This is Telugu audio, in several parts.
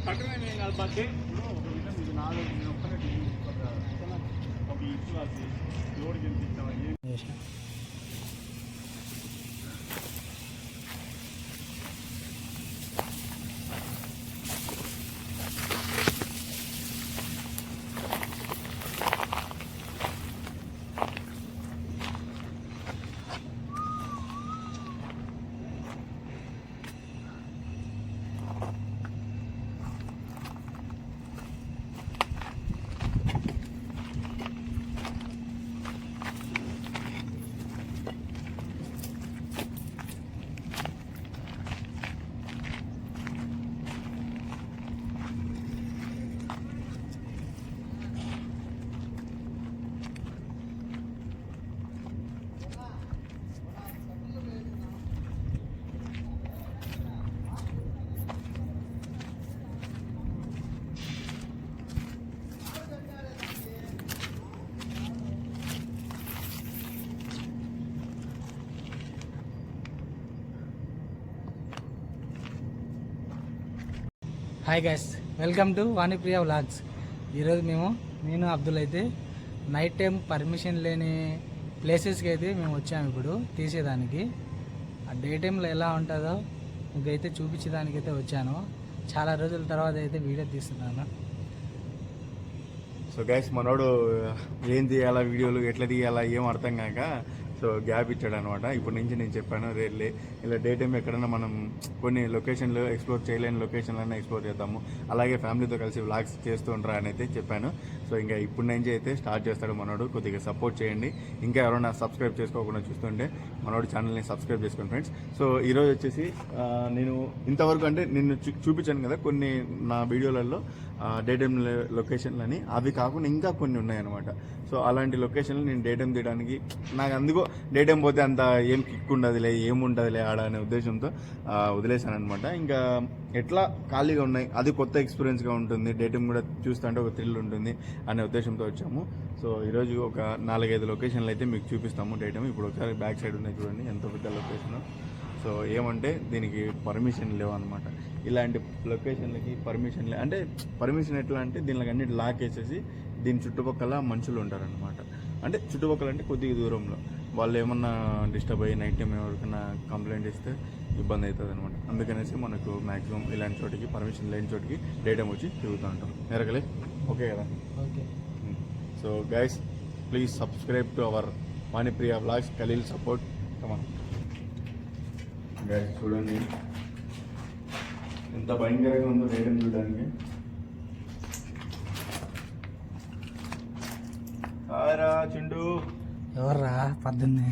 కట్టనే బట్టి ఇప్పుడు నాలుగు ఒక్కటే ఒక ఇట్లు అది లోడ్ గెలిపిస్తామని hi guys, welcome to Vanipriya vlogs. ఈరోజు నేను అబ్దుల్ అయితే నైట్ టైం పర్మిషన్ లేని ప్లేసెస్కి అయితే మేము వచ్చాము ఇప్పుడు తీసేదానికి. ఆ డే టైంలో ఎలా ఉంటుందో మీకైతే చూపించేదానికైతే వచ్చాను. చాలా రోజుల తర్వాత అయితే వీడియో తీస్తున్నాను. సో గైస్, మనోడు ఏం తీయాలా, వీడియోలు ఎట్లా తీయాలా ఏం అర్థం కాక సో గ్యాప్ ఇచ్చాడు అనమాట. ఇప్పటి నుంచి నేను చెప్పాను ఇలా డే టైం ఎక్కడైనా మనం కొన్ని లొకేషన్లు ఎక్స్ప్లోర్ చేయలేని లొకేషన్లన్నీ ఎక్స్ప్లోర్ చేద్దాము, అలాగే ఫ్యామిలీతో కలిసి వ్లాగ్స్ చేస్తూ ఉంటారా అని అయితే చెప్పాను. సో ఇంకా ఇప్పుడు నుంచి అయితే స్టార్ట్ చేస్తాడు మనోడు. కొద్దిగా సపోర్ట్ చేయండి. ఇంకా ఎవరైనా సబ్స్క్రైబ్ చేసుకోకుండా చూస్తుంటే మనోడు ఛానల్ని సబ్స్క్రైబ్ చేసుకోండి ఫ్రెండ్స్. సో ఈరోజు వచ్చేసి నేను ఇంతవరకు అంటే నిన్ను చూపించాను కదా కొన్ని నా వీడియోలలో డే టైం లొకేషన్లని, అవి కాకుండా ఇంకా కొన్ని ఉన్నాయన్నమాట. సో అలాంటి లొకేషన్లు నేను డే టైం తీయడానికి నాకు అందుకో డే టైం పోతే అంత ఏం కిక్ ఉండదులే, ఏముండదులే ఆడ అనే ఉద్దేశంతో వదిలేశాను అనమాట. ఇంకా ఎట్లా ఖాళీగా ఉన్నాయి, అది కొత్త ఎక్స్పీరియన్స్గా ఉంటుంది, డే టైం కూడా చూస్తుంటే ఒక థ్రిల్ ఉంటుంది అనే ఉద్దేశంతో వచ్చాము. సో ఈరోజు ఒక 4-5 లొకేషన్లు అయితే మీకు చూపిస్తాము డే టైం. ఇప్పుడు ఒకసారి బ్యాక్ సైడ్ ఉన్నాయి చూడండి, ఎంత పెద్ద లొకేషన్. సో ఏమంటే దీనికి పర్మిషన్ లేవు అనమాట. ఇలాంటి లొకేషన్లకి పర్మిషన్ అంటే పర్మిషన్ ఎట్లా అంటే దీనికి అన్నిటి లాక్ వేసేసి దీని చుట్టుపక్కల మనుషులు ఉంటారనమాట. అంటే చుట్టుపక్కల అంటే కొద్దిగా దూరంలో వాళ్ళు ఏమన్నా డిస్టర్బ్ అయ్యి నైట్ టైం ఎవరికైనా కంప్లైంట్ ఇస్తే ఇబ్బంది అవుతుంది అనమాట. అందుకనేసి మనకు మ్యాక్సిమం ఇలాంటి చోటికి పర్మిషన్ లేని చోటికి డే టైం వచ్చి తిరుగుతూ ఉంటాం. ఎరగలే ఓకే కదా? Okay. So guys, please subscribe to our Vanipriya vlogs. Khalil support come on guys. చూడండి ఎంత భయంకరంగా ఉందో డే టైం చూడడానికి. హాయరా చింటూ. ఎవర్రా పొద్దున్నే?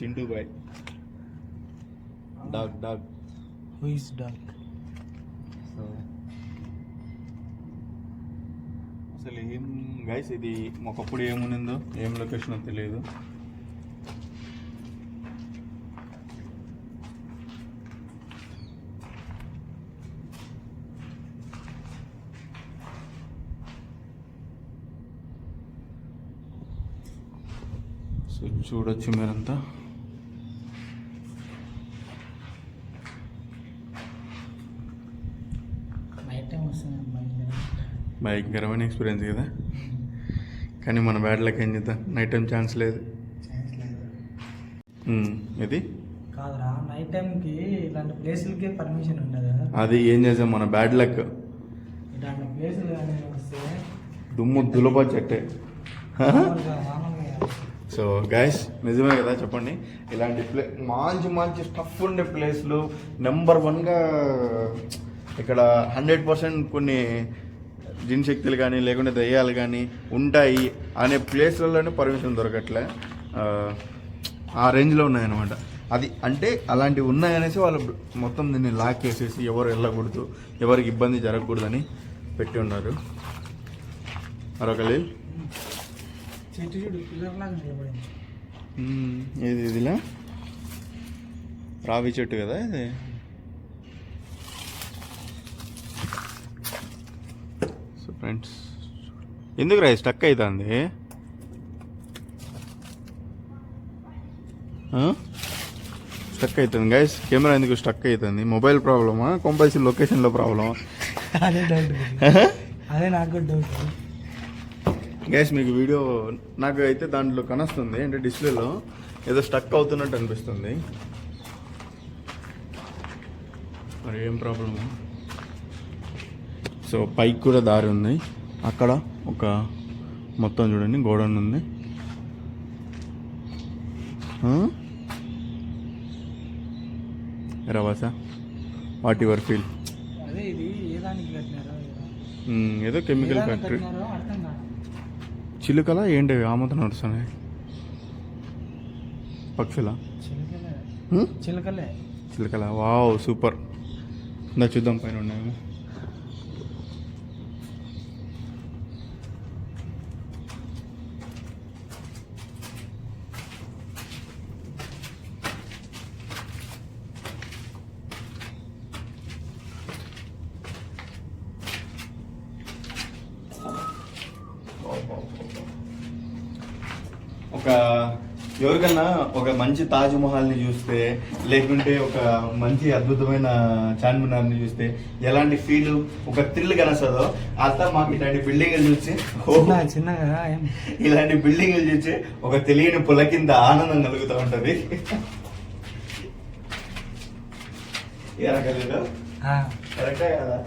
Chintu boy. Dog. Who is dog? So అసలు ఏం గైస్, ఇది ఒకప్పుడు ఏముందో ఏం లొకేషన్ తెలియదు. సో చూడొచ్చు మీరంతా. భయంకరమైన ఎక్స్పీరియన్స్ కదా, కానీ మన బ్యాడ్ లక్ ఏం చేద్దాం, నైట్ టైం ఛాన్స్ లేదు. ఇది కాదురా, నైట్ టైంకి ఇలాంటి ప్లేసులకి పర్మిషన్ ఉండదు. అది ఏం చేసాం, మన బ్యాడ్ లక్. ఇలాంటి ప్లేసులు వస్తే దుమ్ము దులపచ్చట్టే. సో గైస్, నిజమే కదా చెప్పండి, ఇలాంటి మంచి స్టఫ్ ఉండే ప్లేస్లు నెంబర్ 1గా ఇక్కడ 100% కొన్ని జిన్ శక్తులు కానీ లేకుంటే దయ్యాలు కానీ ఉంటాయి అనే ప్లేస్లలోనే పర్మిషన్ దొరకట్లే. ఆ రేంజ్లో ఉన్నాయన్నమాట. అది అంటే అలాంటివి ఉన్నాయనేసి వాళ్ళు మొత్తం దీన్ని లాక్ చేసేసి ఎవరు వెళ్ళకూడదు, ఎవరికి ఇబ్బంది జరగకూడదని పెట్టి ఉన్నారు. మరొకలి ఇది ఇదిలా రావి చెట్టు కదా ఇది. సో ఫ్రెండ్స్, ఎందుకు రా స్టక్ అవుతుంది? స్టక్ అవుతుంది గైస్. కెమెరా ఎందుకు స్టక్ అవుతుంది? మొబైల్ ప్రాబ్లమా, కంపల్సరీ లొకేషన్లో ప్రాబ్లమా? అదే డౌట్, అదే నాకు కూడా డౌట్. గైస్ మీకు వీడియో నాకు అయితే దాంట్లో కనొస్తుంది, అంటే డిస్ప్లేలో ఏదో స్టక్ అవుతున్నట్టు అనిపిస్తుంది. మరి ఏం ప్రాబ్లము? సో పైకి కూడా దారి ఉంది. అక్కడ ఒక మొత్తం చూడండి గోడౌన్ ఉంది. రవాసా వాట్ యువర్ ఫీల్? అదే ఇది ఏ దానికి కట్టినారో ఏదో కెమికల్ ఫ్యాక్టరీ. అర్థం కాదు. చిలుకలా ఏంటి ఆమోదం నడుస్తున్నాయి? పక్షులా? చిలకలే. చిలుకలా? Wow super. ఇందా చూద్దాం పైన ఉన్నాయేమో. ఒక ఎవరికన్నా ఒక మంచి తాజ్ మహల్ని చూస్తే, లేకుంటే ఒక మంచి అద్భుతమైన చార్మినార్ని చూస్తే ఎలాంటి ఫీల్, ఒక థ్రిల్ కనస్తుందో అంతా మాకు ఇలాంటి బిల్డింగ్లు చూసి, చిన్నగా ఇలాంటి బిల్డింగ్లు చూసి ఒక తెలియని పొల కింద ఆనందం కలుగుతూ ఉంటది. కరెక్టే కదా?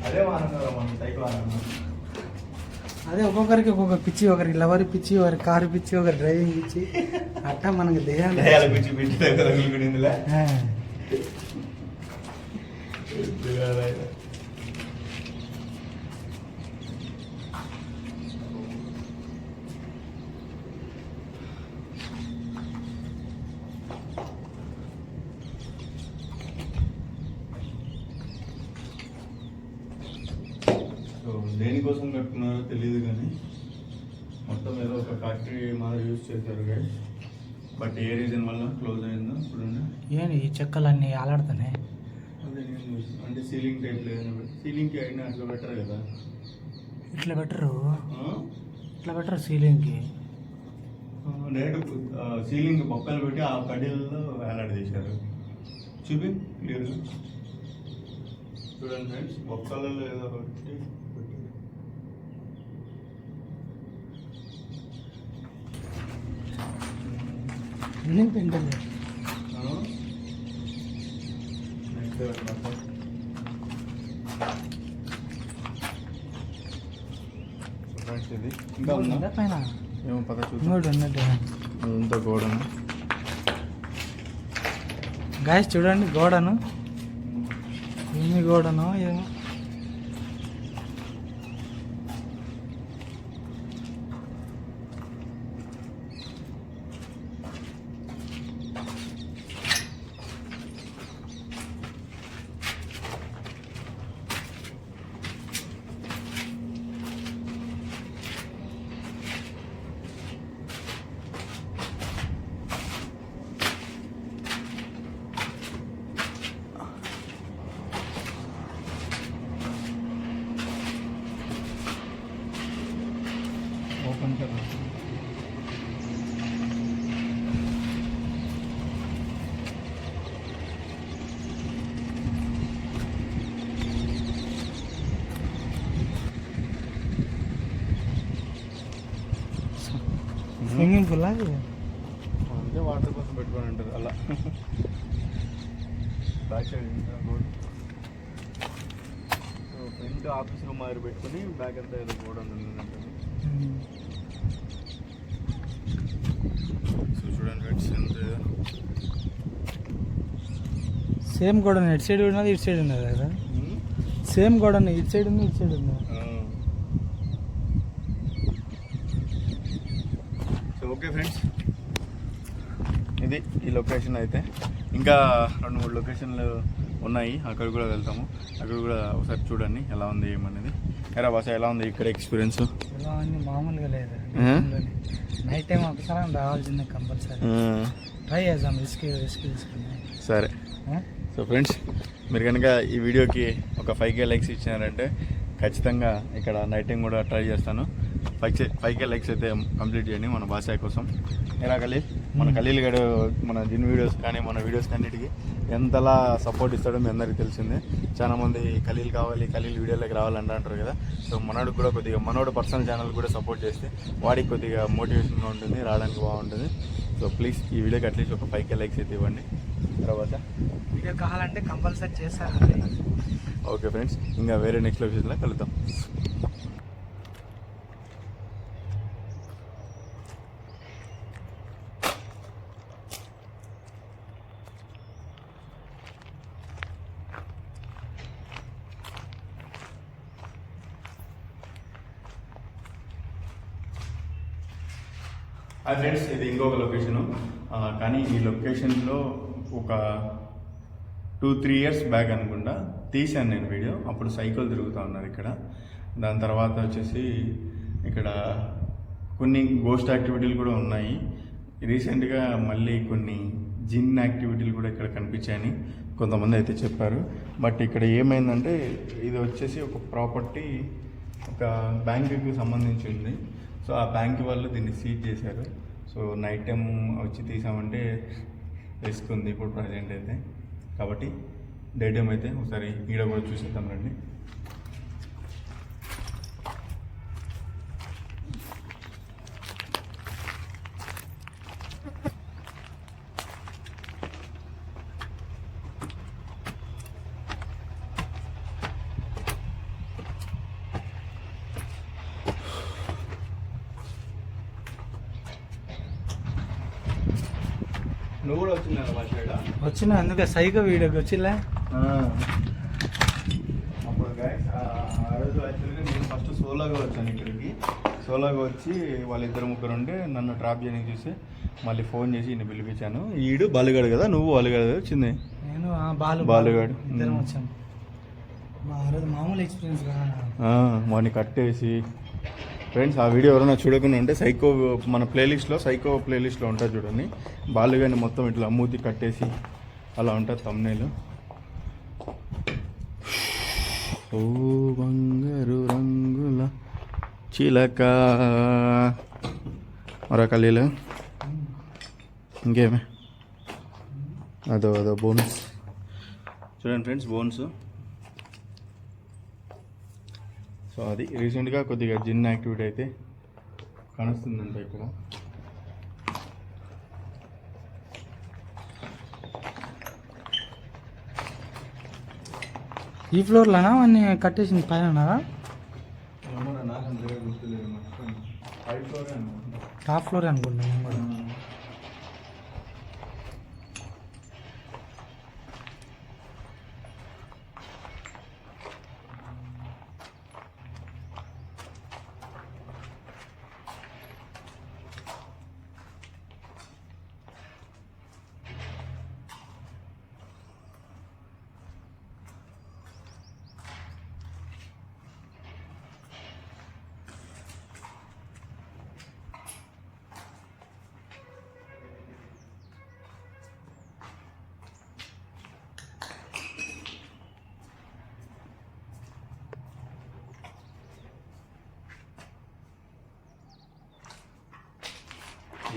అదే ఆనందం మన సైకిల్ ఆనందం. అదే ఒక్కొక్కరికి ఒక్కొక్క పిచ్చి, ఒకరికి లవర్ పిచ్చి, ఒకరి కారు పిచ్చి, ఒకరి డ్రైవింగ్ పిచ్చి, అట్టా మనకి దేహాలు పిచ్చి పిచ్చి తగులుకునిందిలే. దేనికోసం కట్టుకున్నారో తెలియదు కానీ మొత్తం ఏదో ఒక ఫ్యాక్టరీ మాదిరి యూజ్ చేశారు గైస్. బట్ ఏ రీజన్ వల్ల క్లోజ్ అయిందో ఇప్పుడు ఏంటి ఈ చెక్కలన్నీ ఆలాడుతున్నాయి. అదే నేను చూసి, అంటే సీలింగ్ టైప్ లేదని. సీలింగ్కి అయినా అట్లా బెటర్ కదా? ఇట్లా బెటరు, ఇట్లా బెటర్ సీలింగ్కి. డైరెక్ట్ సీలింగ్ బొక్కలు పెట్టి ఆ కడ్డీలలో వేలాడి చేశారు. చూపి క్లియర్గా చూడండి ఫ్రెండ్స్, బొక్కలలో ఏదో ఒకటి సీలింగ్ పెయింటర్. ఇది ఇంకా ఉందా పైన? ఏమో పద చూద్దాం. అదంతా గోడను గాయస్ చూడండి, గోడను ఏమి గోడను ఏమో. ఓపెన్ కదా. స్విమ్మింగ్ పూల్ అది అంటే వాటర్ కోసం పెట్టుకొని ఉంటుంది అలా. Back side front office room మాదిరి పెట్టుకొని బ్యాక్ అంతా ఏదో కూడా ఉంటుంది. సో చూడండి ఎంత సేమ్ గోడౌన్ ఇటు సైడ్ ఉన్నది, ఇటు సైడ్ ఉన్నది కదా. సేమ్ గోడౌన్ ఇటు సైడ్ ఉంది, ఇటు సైడ్ ఉంది. సో ఓకే ఫ్రెండ్స్, ఇది ఈ లొకేషన్ అయితే. ఇంకా 2-3 లొకేషన్లు ఉన్నాయి, అక్కడ కూడా వెళ్తాము. అక్కడ కూడా ఒకసారి చూడండి ఎలా ఉంది ఏమనేది. ఎరా బాస ఎలా ఉంది ఇక్కడ ఎక్స్పీరియన్స్? ఎలా ఉంది? మామూలుగా లేదు. నైట్ టైం ఒకసారి రావాల్సిందే కంపల్సరీ. ట్రై చేద్దాం, రిస్క్ తీసుకుని. సరే. సో ఫ్రెండ్స్, మీరు కనుక ఈ వీడియోకి ఒక 5K లైక్స్ ఇచ్చినారంటే ఖచ్చితంగా ఇక్కడ నైట్ టైం కూడా ట్రై చేస్తాను. 5K లైక్స్ అయితే కంప్లీట్ చేయండి మన భాష కోసం. ఎలా కలిసి మన ఖలీల్ గడు మన జిన్ వీడియోస్ కానీ మన వీడియోస్ అన్నిటికీ ఎంతలా సపోర్ట్ ఇస్తాడో మీ అందరికీ తెలిసిందే. చాలా మంది ఖలీల్ కావాలి, ఖలీల్ వీడియోలోకి రావాలంటే అంటారు కదా. సో మనోడికి కూడా కొద్దిగా మనోడు పర్సనల్ ఛానల్ కూడా సపోర్ట్ చేస్తే వాడికి కొద్దిగా మోటివేషన్గా ఉంటుంది, రావడానికి బాగుంటుంది. సో ప్లీజ్ ఈ వీడియోకి అట్లీస్ట్ ఒక 5K లైక్స్ అయితే ఇవ్వండి. తర్వాత వీడియో కావాలంటే కంపల్సరీ చేస్తాను. ఓకే ఫ్రెండ్స్, ఇంకా వేరే నెక్స్ట్ లొకేషన్లో కలుద్దాం. హాయ్ ఫ్రెండ్స్, ఇది ఇంకొక లొకేషను. కానీ ఈ లొకేషన్లో ఒక 2-3 ఇయర్స్ బ్యాక్ అనుకుంటా తీశాను నేను వీడియో. అప్పుడు సైకిల్ తిరుగుతూ ఉన్నారు ఇక్కడ. దాని తర్వాత వచ్చేసి ఇక్కడ కొన్ని గోస్ట్ యాక్టివిటీలు కూడా ఉన్నాయి. రీసెంట్గా మళ్ళీ కొన్ని జిన్ యాక్టివిటీలు కూడా ఇక్కడ కనిపించాయని కొంతమంది అయితే చెప్పారు. బట్ ఇక్కడ ఏమైందంటే ఇది వచ్చేసి ఒక ప్రాపర్టీ, ఒక బ్యాంకుకి సంబంధించి ఉంది. సో ఆ బ్యాంక్ వాళ్ళు దీన్ని సీజ్ చేశారు. సో నైట్ టైం వచ్చి తీసామంటే రిస్క్ ఉంది ఇప్పుడు ప్రజెంట్ అయితే. కాబట్టి డే టైం అయితే ఒకసారి ఈడ కూడా చూసేద్దాం రండి. నువ్వు కూడా వచ్చిందా వచ్చిన అందుకే సైకిల్ వీడియోకి వచ్చిలే. అప్పుడు ఆ రోజు యాక్చువల్గా నేను ఫస్ట్ సోలోగా వచ్చాను ఇక్కడికి. సోలోగా వచ్చి వాళ్ళిద్దరు ముగ్గురు ఉంటే నన్ను డ్రాప్ చేయడానికి చూసి మళ్ళీ ఫోన్ చేసి ఈయన పిలిపించాను. ఈడు బాలుగాడు కదా, నువ్వు బాలుగాడు కదా వచ్చింది. నేను బాలుగాడు ఇద్దరం వచ్చాను. ఆ రోజు మామూలు ఎక్స్పీరియన్స్ వాడిని కట్టేసి. ఫ్రెండ్స్, ఆ వీడియో ఎవరైనా చూడకుండా ఉంటే సైకో మన సైకో ప్లేలిస్ట్లో ఉంటుంది చూడండి. బాలుగాని మొత్తం ఇట్లా మూతి కట్టేసి అలా ఉంటుంది తమ్నేలు. ఓ బంగారు రంగుల చిలక మరొకలీలు ఇంకేమే అదో బోన్స్ చూడండి ఫ్రెండ్స్, బోన్స్. సో అది రీసెంట్గా కొద్దిగా జిన్ యాక్టివిటీ అయితే కానొస్తుందంట ఇక్కడ. ఈ ఫ్లోర్లోనా అన్నీ కట్టేసింది పైన? టాప్ ఫ్లోర్ అనుకుంటున్నాను.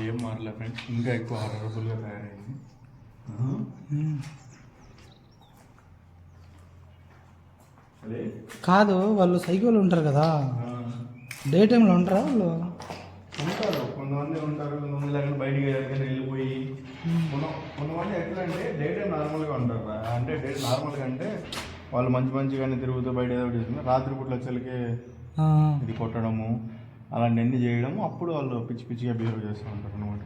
ఏం మారలే ఫ్రెండ్స్, ఇంకా ఎక్కువ హారర్ఫుల్గా తయారైంది. కాదు, వాళ్ళు సైకిల్ ఉంటారు కదా, డే టైంలో ఉంటారా వాళ్ళు? ఉంటారు, కొంతమంది ఉంటారు. కొంతమంది లేకుండా బయటికి వెళ్ళిపోయి, కొంతమంది ఎట్లా అంటే డే టైం నార్మల్గా ఉంటారు. అంటే డే నార్మల్గా అంటే వాళ్ళు మంచిగానే తిరుగుతూ బయట ఏదో చేస్తున్నారు. రాత్రిపూట్ల వచ్చేలకే ఇది కొట్టడము అలాంటివన్నీ చేయడము, అప్పుడు వాళ్ళు పిచ్చిగా బిహేవ్ చేస్తూ ఉంటారు అనమాట.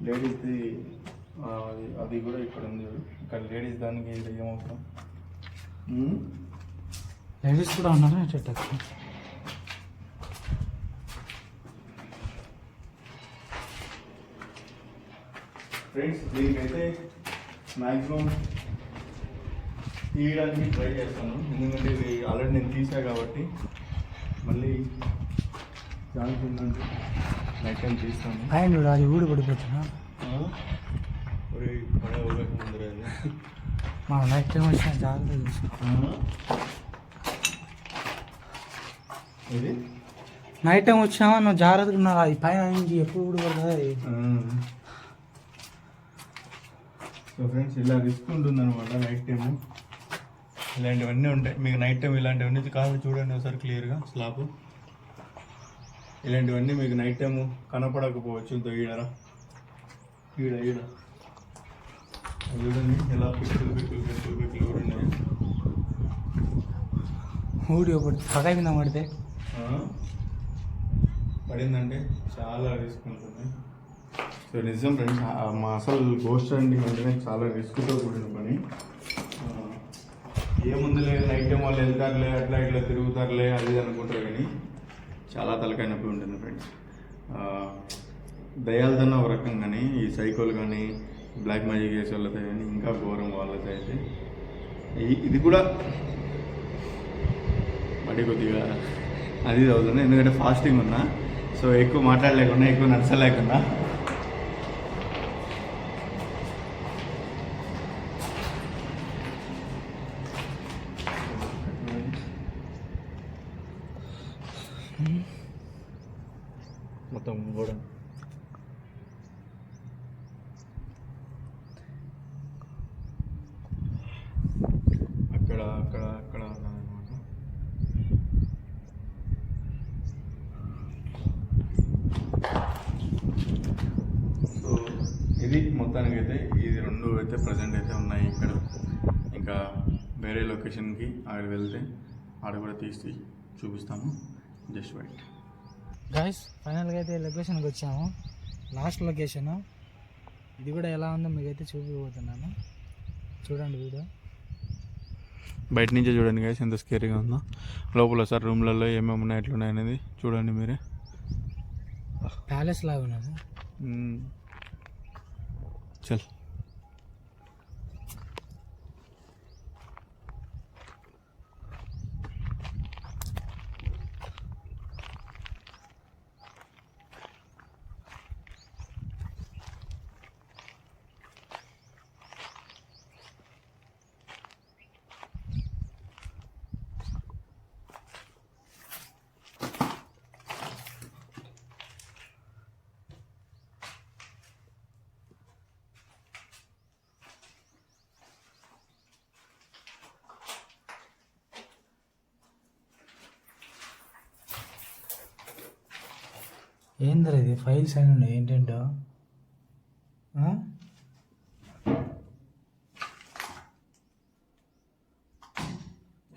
లేడీస్ది అది కూడా ఇక్కడ ఉంది. ఇక్కడ లేడీస్ దానికి ఏమవుతాం, లేడీస్ కూడా ఉన్నారా చెట్టు? ఫ్రెండ్స్, దీనికైతే మ్యాక్సిమం తీయడానికి ట్రై చేస్తాను, ఎందుకంటే ఇది ఆల్రెడీ నేను తీసా కాబట్టి మళ్ళీ ఛాన్స్ ఉందంటే నెక్స్ట్ టైం తీస్తాను. ఆయన అది ఊడి పడిపోతున్నా ముందర మా నెక్స్ట్ టైం వచ్చిన జాగ్రత్త చూసుకున్నాను. ఇది నైట్ టైం వచ్చామా నువ్వు జాగ్రత్తగా ఉన్నా అది పైన నుంచి ఎప్పుడు కూడా పడుతుంది. సో ఫ్రెండ్స్ ఇలా రిస్క్ ఉంటుంది అనమాట నైట్ టైము. ఇలాంటివన్నీ ఉంటాయి మీకు నైట్ టైం. ఇలాంటివన్నీ కాదు చూడండి ఒకసారి క్లియర్గా స్లాబ్. ఇలాంటివన్నీ మీకు నైట్ టైము కనపడకపోవచ్చు. ఈడరా ఈడ ఈడ చూడండి ఎలా పిక్కులు కూడా ఉన్నాయి. ఊడి ఒకటి పకాయ కింద పడితే పడిందంటే చాలా రిస్క్ ఉంటుంది. సో నిజం ఫ్రెండ్స్, మా అసలు గోస్ట్ రైడింగ్ అంటేనే చాలా రిస్క్తో కూడిన పని. ఏముంది లేదు నైట్ టైం వాళ్ళు వెళ్తారులే అట్లా ఇట్లా తిరుగుతారులే అది అనుకుంటారు, కానీ చాలా తలకాయ నొప్పి ఉంటుంది ఫ్రెండ్స్. దయాలతోనే ఒక రకం, కానీ ఈ సైకోలు కానీ బ్లాక్ మ్యాజిక్ చేసే వాళ్ళతో కానీ ఇంకా ఘోరం వాళ్ళతో అయితే. ఇది కూడా మరి కొద్దిగా అది అవుతుంది, ఎందుకంటే ఫాస్టింగ్ ఉన్నా. సో ఎక్కువ మాట్లాడలేకున్నా, ఎక్కువ నడచలేకున్నా. మొత్తం కూడా అక్కడ అక్కడ అక్కడ ఉన్నదన్నమాట. సో ఇది మొత్తానికైతే ఇది రెండు అయితే ప్రజెంట్ అయితే ఉన్నాయి ఇక్కడ. ఇంకా వేరే లొకేషన్కి అక్కడ వెళ్తే ఆడ కూడా తీసి చూపిస్తాము. Just wait guys. ఫైనల్గా అయితే లొకేషన్కి వచ్చాము, లాస్ట్ లొకేషన్. ఇది కూడా ఎలా ఉందో మీకైతే చూపిపోతున్నాను, చూడండి వీడియో. బయట నుంచే చూడండి గైస్ ఎంత స్కేరీగా ఉందో. లోపల సార్ రూమ్లలో ఏమేమి ఉన్నాయి ఎట్లున్నాయి అనేది చూడండి మీరే. ప్యాలెస్ లాగా ఉన్నది. చల్ ఏందర ఇది ఫైల్స్ అని ఉన్నాయి ఏంటంటో.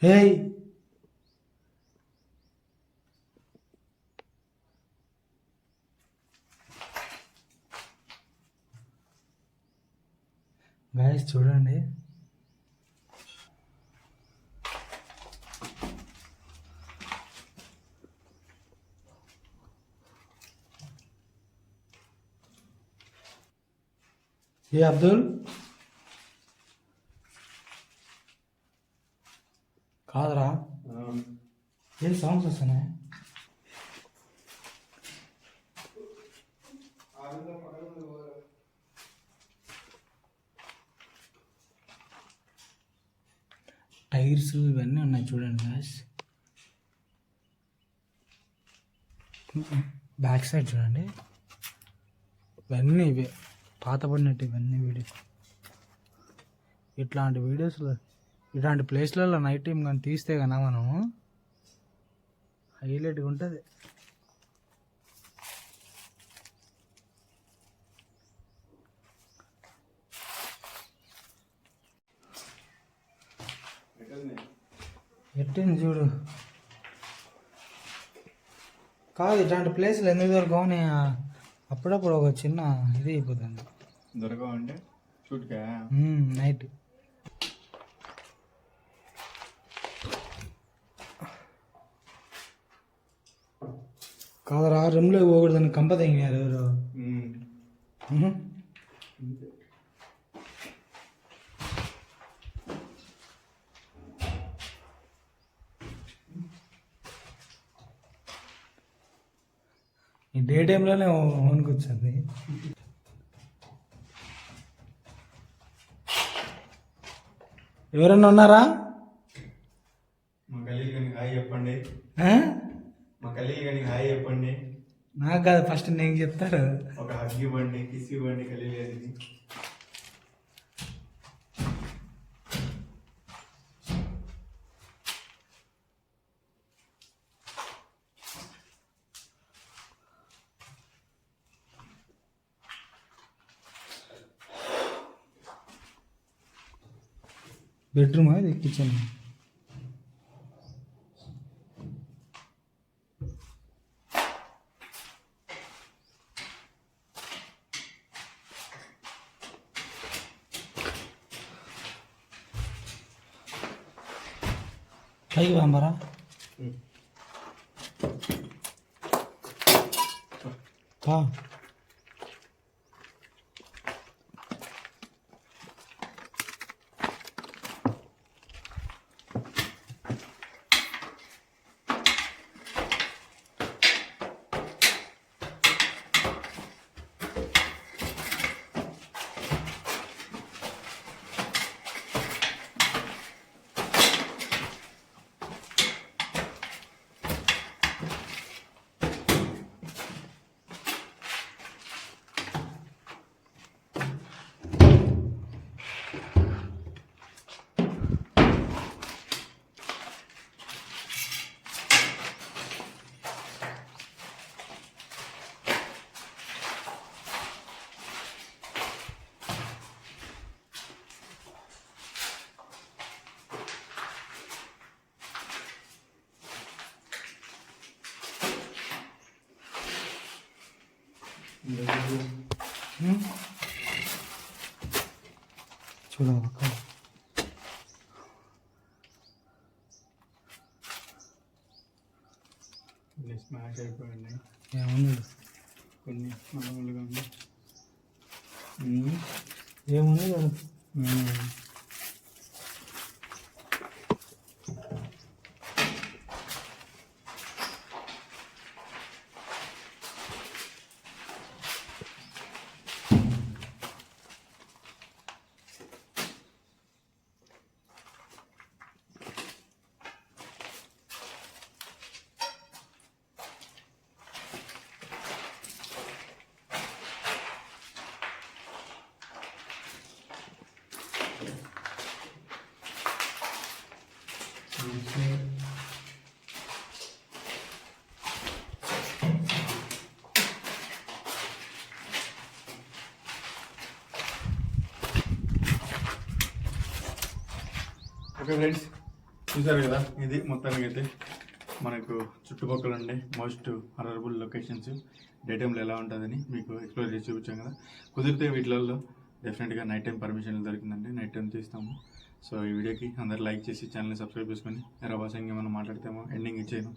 హే గాయస్ చూడండి, ఏ అబ్దుల్ కాదురా, ఏ సౌండ్స్ వస్తున్నాయి. టైర్స్ ఇవన్నీ ఉన్నాయి చూడండి గాయ్స్. బ్యాక్ సైడ్ చూడండి, ఇవన్నీ ఇవే పాత పడినట్టు ఇవన్నీ వీడియో. ఇట్లాంటి వీడియోస్లో ఇట్లాంటి ప్లేస్లలో నైట్ టైం కానీ తీస్తే కన్నా మనం హైలైట్గా ఉంటుంది. ఎట్టింది చూడు. కాదు ఇట్లాంటి ప్లేస్లు ఎందుకు దొరకవని అప్పుడప్పుడు ఒక చిన్న ఇది అయిపోతుంది. దొరకవంటే షూట్కా నైట్. కాదురా రూమ్లో పోకూడదని కంప తెంగారు ఎవరు. ఈ డే టైంలోనే వణుకొచ్చింది. ఎవరన్నా ఉన్నారా? మా గలీకి హాయ్ చెప్పండి. ఖలీల్ గారికి హాయ్ చెప్పండి. నాకు కాదు, ఫస్ట్ నేను చెప్తారు. ఒక హగ్ ఇవ్వండి, కిస్ ఇవ్వండి ఖలీల్ గారికి. బెడ్రూమ్ అది కిచెన్. పైకి పంపరా. చూడాలి స్మాష్ అయిపోయింది. ఏముంది, కొన్ని మామూలుగా ఉంది. ఏముంది కదా. ఓకే ఫ్రెండ్స్, చూసారు కదా, ఇది మొత్తానికి అయితే మనకు చుట్టుపక్కల ఉండే మోస్ట్ హరరబుల్ లొకేషన్స్ డే టైంలో ఎలా ఉంటుందని మీకు ఎక్స్ప్లోర్ చేసి చూపించాం కదా. కుదిరితే వీటిలలో డెఫినెట్గా నైట్ టైం పర్మిషన్ దొరికిందండి, నైట్ టైం తీస్తాము. సో ఈ వీడియోకి అందరు లైక్ చేసి ఛానల్ని సబ్స్క్రైబ్ చేసుకొని రవాసంగా ఏమైనా మాట్లాడితేమో ఎండింగ్ ఇచ్చేయను.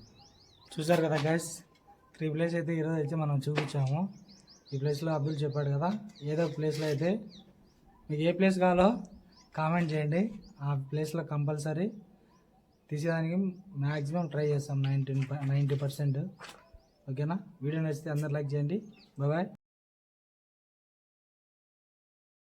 చూసారు కదా గైస్, 3 ప్లేస్ అయితే ఈరోజు అయితే మనం చూపించాము. ఈ ప్లేస్లో అబ్దుల్ చెప్పాడు కదా, ఏదో ప్లేస్లో అయితే మీకు ఏ ప్లేస్ కావాలో కామెంట్ చేయండి. ఆ ప్లేస్లో కంపల్సరీ తీసేదానికి మ్యాక్సిమం ట్రై చేస్తాం, 90%. ఓకేనా? వీడియో నచ్చితే అందరు లైక్ చేయండి. బాయ్.